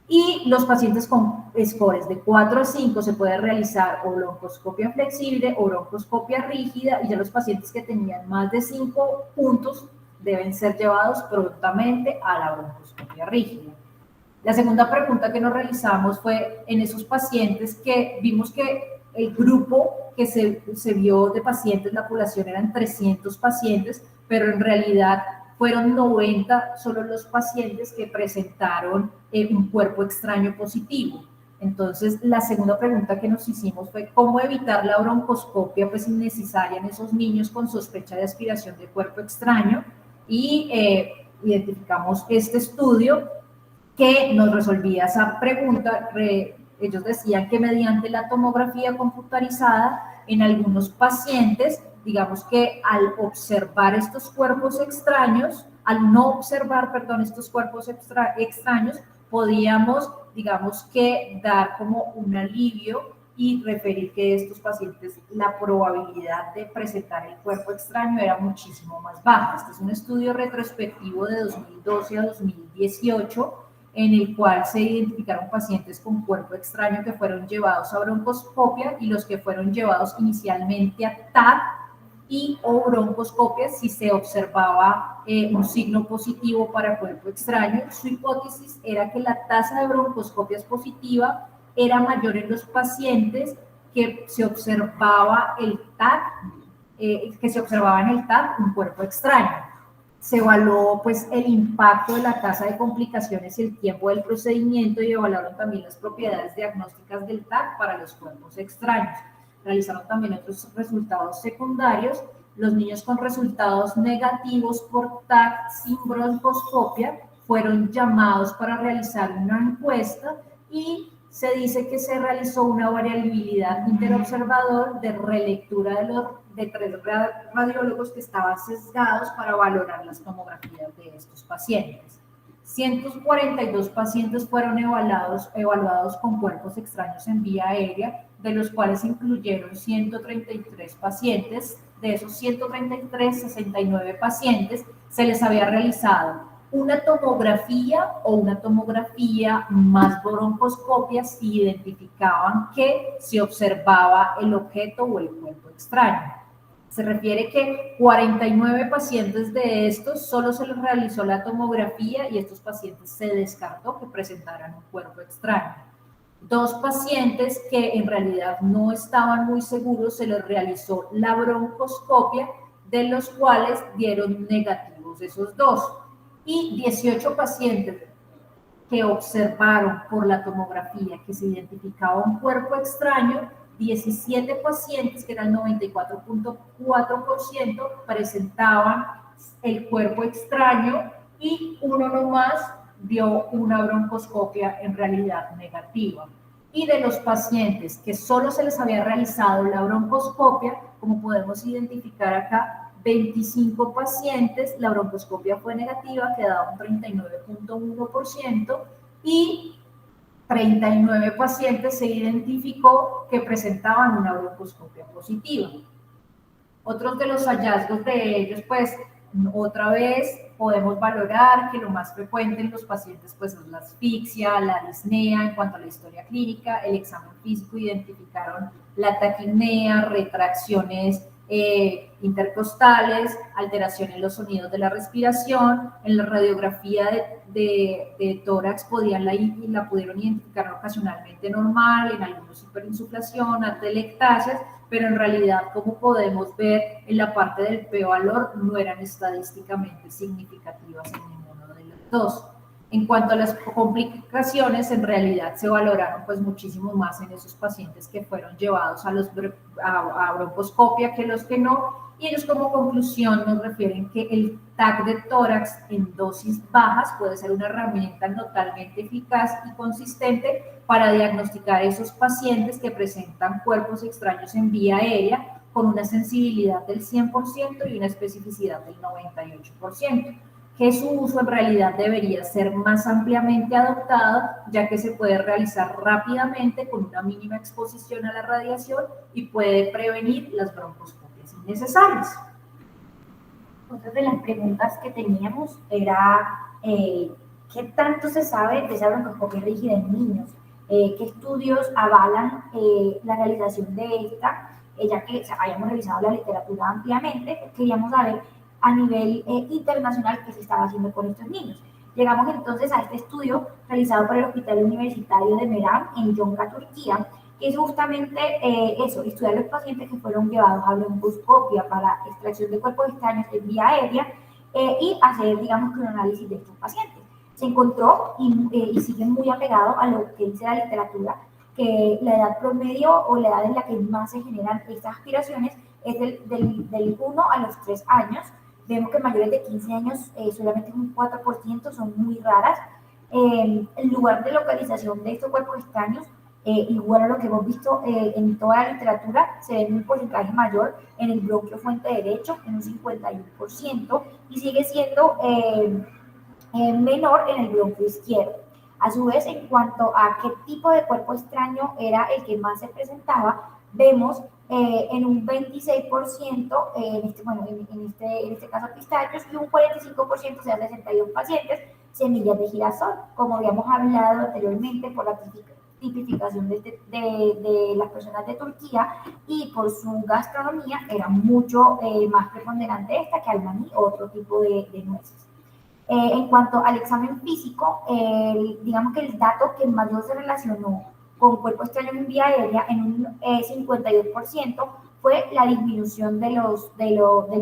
Y los pacientes con scores de 4 a 5 se puede realizar o broncoscopia flexible o broncoscopia rígida, y ya los pacientes que tenían más de 5 puntos deben ser llevados prontamente a la broncoscopia rígida. La segunda pregunta que nos realizamos fue en esos pacientes que vimos que el grupo que se vio de pacientes, la población eran 300 pacientes, pero en realidad fueron 90 solo los pacientes que presentaron un cuerpo extraño positivo. Entonces, la segunda pregunta que nos hicimos fue cómo evitar la broncoscopia pues innecesaria en esos niños con sospecha de aspiración de cuerpo extraño, y identificamos este estudio que nos resolvía esa pregunta. Ellos decían que mediante la tomografía computarizada en algunos pacientes, digamos que al observar estos cuerpos extraños, al no observar, perdón, estos cuerpos extraños, podíamos, digamos que dar como un alivio y referir que estos pacientes la probabilidad de presentar el cuerpo extraño era muchísimo más baja. Este es un estudio retrospectivo de 2012 a 2018, en el cual se identificaron pacientes con cuerpo extraño que fueron llevados a broncoscopia y los que fueron llevados inicialmente a TAC y o broncoscopia si se observaba un signo positivo para cuerpo extraño. Su hipótesis era que la tasa de broncoscopias positiva era mayor en los pacientes que se observaba el TAC, que se observaba en el TAC un cuerpo extraño. Se evaluó pues el impacto de la tasa de complicaciones y el tiempo del procedimiento, y evaluaron también las propiedades diagnósticas del TAC para los cuerpos extraños. Realizaron también otros resultados secundarios. Los niños con resultados negativos por TAC sin broncoscopia fueron llamados para realizar una encuesta, y se dice que se realizó una variabilidad interobservador de relectura de 3 radiólogos que estaban sesgados para valorar las tomografías de estos pacientes. 142 pacientes fueron evaluados con cuerpos extraños en vía aérea, de los cuales incluyeron 133 pacientes. De esos 133, 69 pacientes se les había realizado una tomografía o una tomografía más broncoscopia si identificaban que se observaba el objeto o el cuerpo extraño. Se refiere que 49 pacientes de estos solo se les realizó la tomografía y estos pacientes se descartó que presentaran un cuerpo extraño. 2 pacientes que en realidad no estaban muy seguros se les realizó la broncoscopia, de los cuales dieron negativos esos 2. Y 18 pacientes que observaron por la tomografía que se identificaba un cuerpo extraño, 17 pacientes, que era el 94.4%, presentaban el cuerpo extraño, y uno nomás dio una broncoscopia en realidad negativa. Y de los pacientes que solo se les había realizado la broncoscopia, como podemos identificar acá, 25 pacientes, la broncoscopia fue negativa, quedaba un 39.1%, y 39 pacientes se identificó que presentaban una broncoscopia positiva. Otros de los hallazgos de ellos, pues, otra vez podemos valorar que lo más frecuente en los pacientes pues es la asfixia, la disnea. En cuanto a la historia clínica, el examen físico identificaron la taquipnea, retracciones intercostales, alteración en los sonidos de la respiración. En la radiografía de tórax la pudieron identificar ocasionalmente normal, en algunos hiperinsuflación, atelectasias, pero en realidad, como podemos ver en la parte del p-valor, no eran estadísticamente significativas en ninguno de los dos. En cuanto a las complicaciones, en realidad se valoraron pues muchísimo más en esos pacientes que fueron llevados a broncoscopia que los que no, y ellos como conclusión nos refieren que el TAC de tórax en dosis bajas puede ser una herramienta totalmente eficaz y consistente para diagnosticar esos pacientes que presentan cuerpos extraños en vía aérea con una sensibilidad del 100% y una especificidad del 98%. que su uso en realidad debería ser más ampliamente adoptado, ya que se puede realizar rápidamente con una mínima exposición a la radiación y puede prevenir las broncoscopias innecesarias. Otra de las preguntas que teníamos era ¿qué tanto se sabe de esa broncoscopia rígida en niños? ¿Qué estudios avalan la realización de esta? Ya que hayamos revisado la literatura ampliamente, queríamos saber a nivel internacional qué se estaba haciendo con estos niños. Llegamos entonces a este estudio realizado por el Hospital Universitario de Meram en Yonca, Turquía, que es justamente eso, estudiar los pacientes que fueron llevados a broncoscopia para extracción de cuerpos extraños en vía aérea y hacer, digamos, que un análisis de estos pacientes. Se encontró y sigue muy apegado a lo que dice la literatura, que la edad promedio o la edad en la que más se generan estas aspiraciones es del 1 a los 3 años. Vemos que mayores de 15 años solamente un 4% son muy raras. El lugar de localización de estos cuerpos extraños, igual a lo que hemos visto en toda la literatura, se ve en un porcentaje mayor en el bronquio fuente derecho, en un 51%, y sigue siendo menor en el bronquio izquierdo. A su vez, en cuanto a qué tipo de cuerpo extraño era el que más se presentaba, vemos en un 26%, en este caso pistachos, y un 45%, o sea, 62 pacientes, semillas de girasol, como habíamos hablado anteriormente por la tipificación de las personas de Turquía y por su gastronomía era mucho más preponderante esta que el maní o otro tipo de nueces. En cuanto al examen físico, digamos que el dato que mayor se relacionó con cuerpo extraño en vía aérea en un 52% fue la disminución del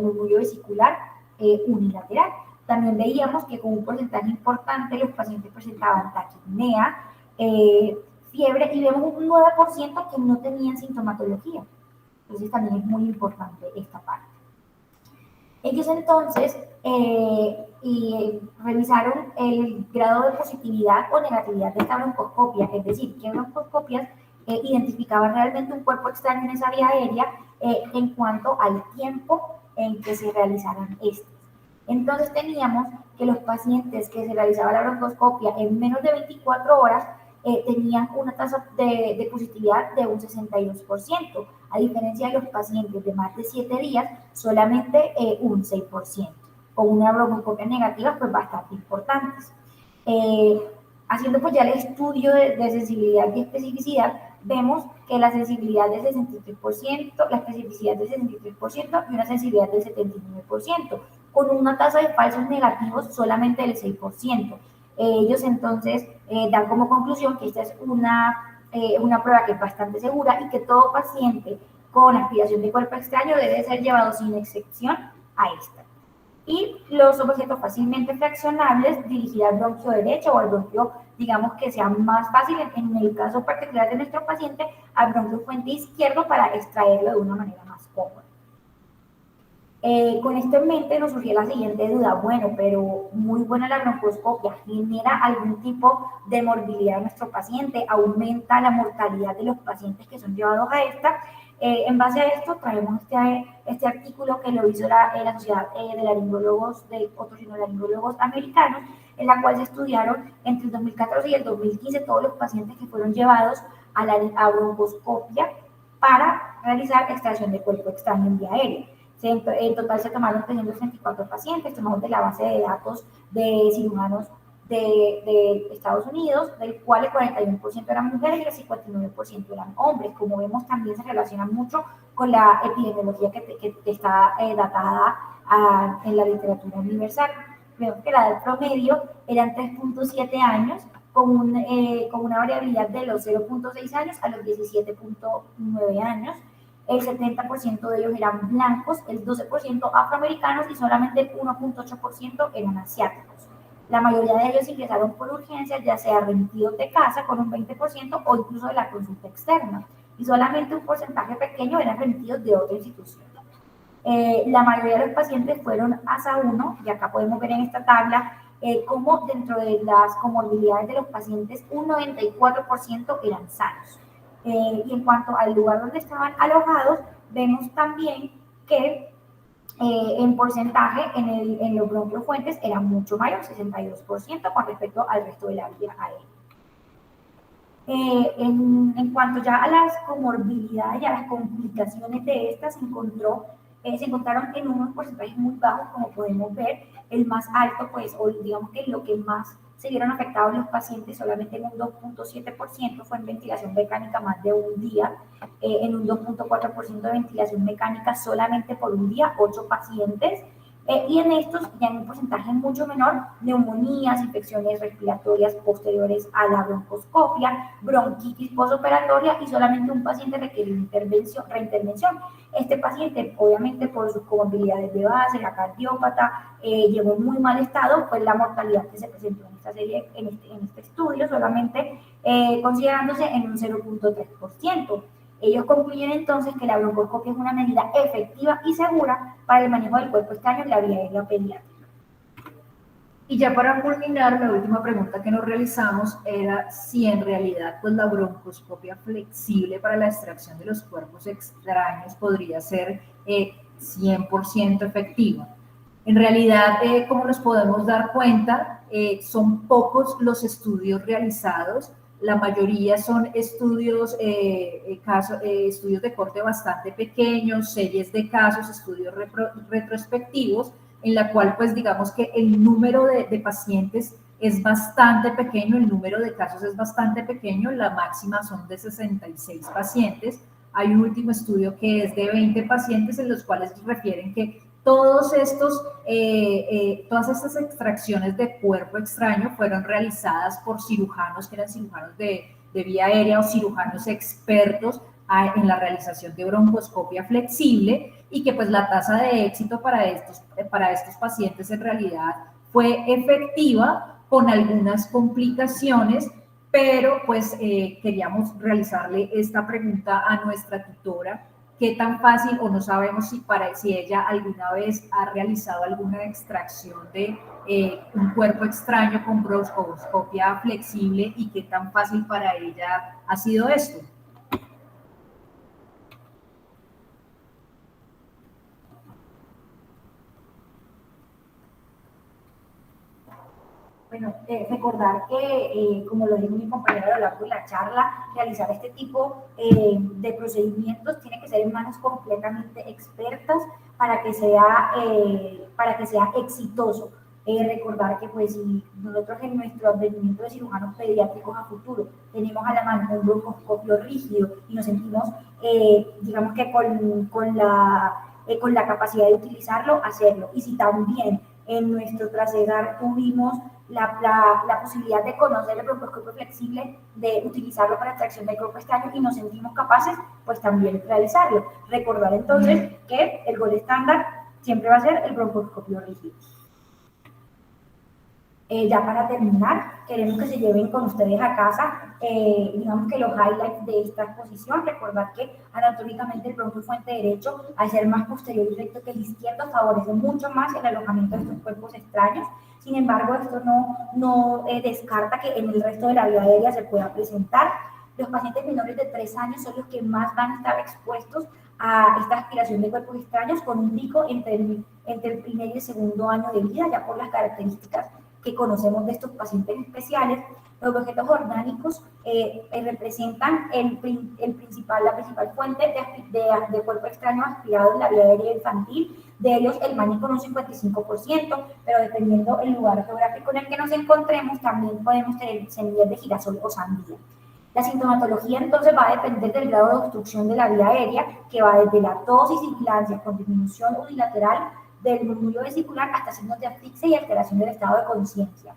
murmullo vesicular unilateral. También veíamos que con un porcentaje importante los pacientes presentaban taquipnea, fiebre, y vemos un 9% que no tenían sintomatología. Entonces también es muy importante esta parte. Ellos entonces revisaron el grado de positividad o negatividad de esta broncoscopia, es decir, qué broncoscopias identificaban realmente un cuerpo extraño en esa vía aérea en cuanto al tiempo en que se realizaran estas. Entonces teníamos que los pacientes que se realizaba la broncoscopia en menos de 24 horas tenían una tasa de positividad de un 62%, a diferencia de los pacientes de más de 7 días, solamente un 6%, con una broncoscopia negativa pues bastante importantes. Haciendo pues ya el estudio de sensibilidad y especificidad, vemos que la sensibilidad del 63%, la especificidad del 63% y una sensibilidad del 79%, con una tasa de falsos negativos solamente del 6%. Ellos entonces dan como conclusión que esta es una prueba que es bastante segura y que todo paciente con aspiración de cuerpo extraño debe ser llevado sin excepción a esta. Y los objetos fácilmente fraccionables dirigir al bronquio derecho o al bronquio, digamos que sea más fácil, en el caso particular de nuestro paciente, al bronquio fuente izquierdo para extraerlo de una manera más cómoda. Con esto en mente nos surgió la siguiente duda, bueno, pero muy buena la broncoscopia, ¿genera algún tipo de morbilidad en nuestro paciente? ¿Aumenta la mortalidad de los pacientes que son llevados a esta? En base a esto traemos este artículo que lo hizo la Sociedad de Laringólogos, de Otorrinolaringólogos Americanos, en la cual se estudiaron entre el 2014 y el 2015 todos los pacientes que fueron llevados a broncoscopia para realizar extracción de cuerpo extraño en vía aérea. En total se tomaron 334 pacientes, tomados de la base de datos de cirujanos de Estados Unidos, del cual el 41% eran mujeres y el 59% eran hombres. Como vemos, también se relaciona mucho con la epidemiología que está datada en la literatura universal. Vemos que la edad promedio eran 3.7 años, con una variabilidad de los 0.6 años a los 17.9 años. El 70% de ellos eran blancos, el 12% afroamericanos y solamente el 1.8% eran asiáticos. La mayoría de ellos ingresaron por urgencia, ya sea remitidos de casa con un 20% o incluso de la consulta externa. Y solamente un porcentaje pequeño eran remitidos de otra institución. La mayoría de los pacientes fueron ASA 1, y acá podemos ver en esta tabla cómo dentro de las comorbilidades de los pacientes un 94% eran sanos. Y en cuanto al lugar donde estaban alojados, vemos también que en porcentaje en los bronquios fuentes era mucho mayor, 62% con respecto al resto de la vía aérea. En cuanto ya a las comorbilidades y a las complicaciones de estas, se encontraron en unos porcentajes muy bajos, como podemos ver. El más alto, pues, o digamos que lo que más se vieron afectados los pacientes, solamente en un 2.7% fue en ventilación mecánica más de un día, en un 2.4% de ventilación mecánica solamente por un día, 8 pacientes. Y en estos, ya en un porcentaje mucho menor, neumonías, infecciones respiratorias posteriores a la broncoscopia, bronquitis postoperatoria y solamente un paciente requirió reintervención. Este paciente, obviamente por sus comorbilidades de base, la cardiópata, llegó en muy mal estado, fue la mortalidad que se presentó en esta serie, en este estudio, solamente considerándose en un 0.3%. Ellos concluyen entonces que la broncoscopia es una medida efectiva y segura para el manejo del cuerpo extraño en la vía aérea pediátrica. Y ya para culminar, la última pregunta que nos realizamos era si en realidad pues, la broncoscopia flexible para la extracción de los cuerpos extraños podría ser 100% efectiva. En realidad, como nos podemos dar cuenta, son pocos los estudios realizados. La mayoría son estudios, estudios de corte bastante pequeños, series de casos, estudios retrospectivos, en la cual pues digamos que el número de pacientes es bastante pequeño, el número de casos es bastante pequeño, la máxima son de 66 pacientes. Hay un último estudio que es de 20 pacientes en los cuales refieren que todas estas extracciones de cuerpo extraño fueron realizadas por cirujanos que eran cirujanos de vía aérea o cirujanos expertos en la realización de broncoscopia flexible y que pues la tasa de éxito para estos pacientes en realidad fue efectiva con algunas complicaciones, pero pues queríamos realizarle esta pregunta a nuestra tutora. ¿Qué tan fácil o no sabemos si ella alguna vez ha realizado alguna extracción de un cuerpo extraño con broncoscopia flexible y qué tan fácil para ella ha sido esto? Bueno, recordar que, como lo dijo mi compañero a lo largo de la charla, realizar este tipo de procedimientos tiene que ser en manos completamente expertas para que sea exitoso. Recordar que pues si nosotros en nuestro aprendimiento de cirujanos pediátricos a futuro tenemos a la mano un broncoscopio rígido y nos sentimos, digamos que con la capacidad de utilizarlo, hacerlo. Y si también en nuestro trasegar tuvimos la posibilidad de conocer el broncoscopio flexible, de utilizarlo para extracción de cuerpo extraño y nos sentimos capaces, pues también realizarlo. Recordar entonces que el gol estándar siempre va a ser el broncoscopio rígido. Ya para terminar, queremos que se lleven con ustedes a casa, digamos que los highlights de esta exposición. Recordar que anatómicamente el bronquio fuente derecho, al ser más posterior y recto que el izquierdo, favorece mucho más el alojamiento de estos cuerpos extraños. Sin embargo, esto no descarta que en el resto de la vía aérea se pueda presentar. Los pacientes menores de 3 años son los que más van a estar expuestos a esta aspiración de cuerpos extraños, con un pico entre el primer y el segundo año de vida, ya por las características que conocemos de estos pacientes especiales. Los objetos orgánicos representan la principal fuente de cuerpo extraño aspirado en la vía aérea infantil. De ellos, el maní con un 55%, pero dependiendo del lugar geográfico en el que nos encontremos, también podemos tener semillas de girasol o sandía. La sintomatología entonces va a depender del grado de obstrucción de la vía aérea, que va desde la tos y sibilancia con disminución unilateral del murmullo vesicular hasta signos de asfixia y alteración del estado de conciencia.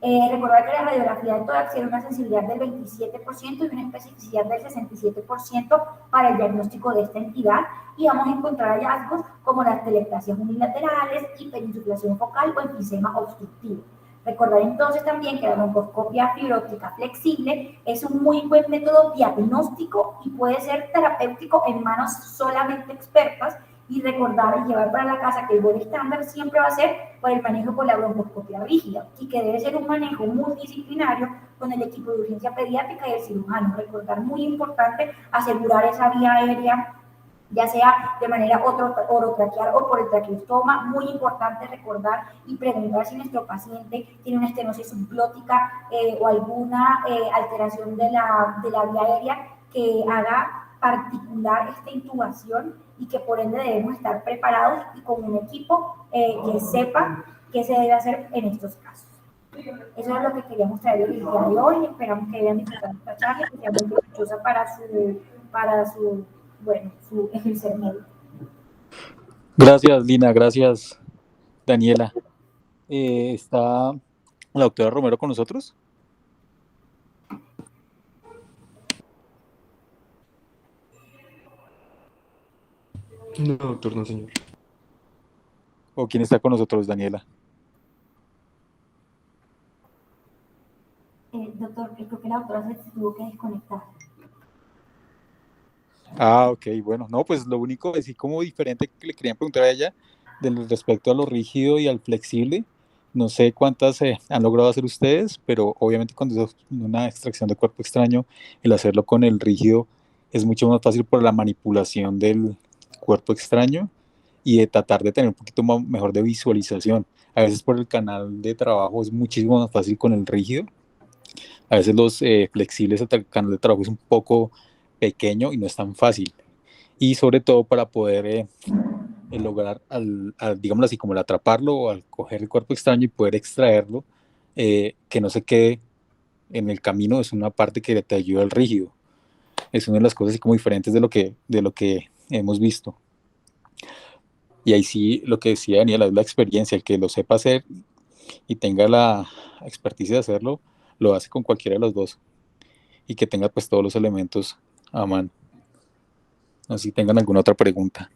Recordar que la radiografía de tórax tiene una sensibilidad del 27% y una especificidad del 67% para el diagnóstico de esta entidad, y vamos a encontrar hallazgos como las telectasias unilaterales, hiperinsuflación focal o enfisema obstructivo. Recordar entonces también que la broncoscopia fibróptica flexible es un muy buen método diagnóstico y puede ser terapéutico en manos solamente expertas. Y recordar y llevar para la casa que el gol estándar siempre va a ser por el manejo con la broncoscopia rígida y que debe ser un manejo multidisciplinario con el equipo de urgencia pediátrica y el cirujano. Recordar, muy importante, asegurar esa vía aérea ya sea de manera orotraqueal o por el traqueostoma. Muy importante recordar y preguntar si nuestro paciente tiene una estenosis subglótica o alguna alteración de la vía aérea que haga particular esta intubación, y que por ende debemos estar preparados y con un equipo que sepa qué se debe hacer en estos casos. Eso es lo que queríamos traer el día de hoy. Esperamos que hayan disfrutado esta charla, que sea muy provechosa para su ejercer médico. Gracias, Lina. Gracias, Daniela. ¿Está la doctora Romero con nosotros? No, doctor, no, señor. ¿O quién está con nosotros, Daniela? Doctor, creo que la doctora se tuvo que desconectar. Ah, ok, bueno. No, pues lo único así como diferente que le quería preguntar a ella respecto a lo rígido y al flexible. No sé cuántas han logrado hacer ustedes, pero obviamente cuando es una extracción de cuerpo extraño, el hacerlo con el rígido es mucho más fácil por la manipulación del cuerpo extraño y de tratar de tener un poquito mejor de visualización. A veces por el canal de trabajo es muchísimo más fácil con el rígido. A veces los flexibles, el canal de trabajo es un poco pequeño y no es tan fácil. Y sobre todo para poder lograr, digámoslo así, como el atraparlo o al coger el cuerpo extraño y poder extraerlo, que no se quede en el camino, es una parte que te ayuda al rígido. Es una de las cosas así como diferentes de lo que hemos visto. Y ahí sí, lo que decía Daniela, es la experiencia, el que lo sepa hacer y tenga la experticia de hacerlo, lo hace con cualquiera de los dos. Y que tenga pues todos los elementos a mano. No sé si tengan alguna otra pregunta.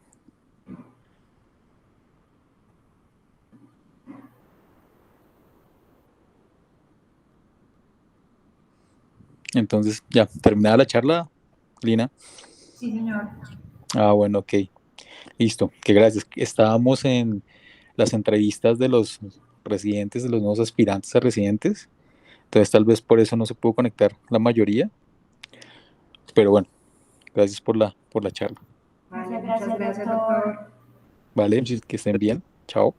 Entonces, ya, terminada la charla, Lina. Sí, señor. Ah, bueno, ok. Listo, que gracias. Estábamos en las entrevistas de los residentes, de los nuevos aspirantes a residentes. Entonces, tal vez por eso no se pudo conectar la mayoría. Pero bueno, gracias por la charla. Muchas gracias, doctor. Vale, que estén bien. Chao.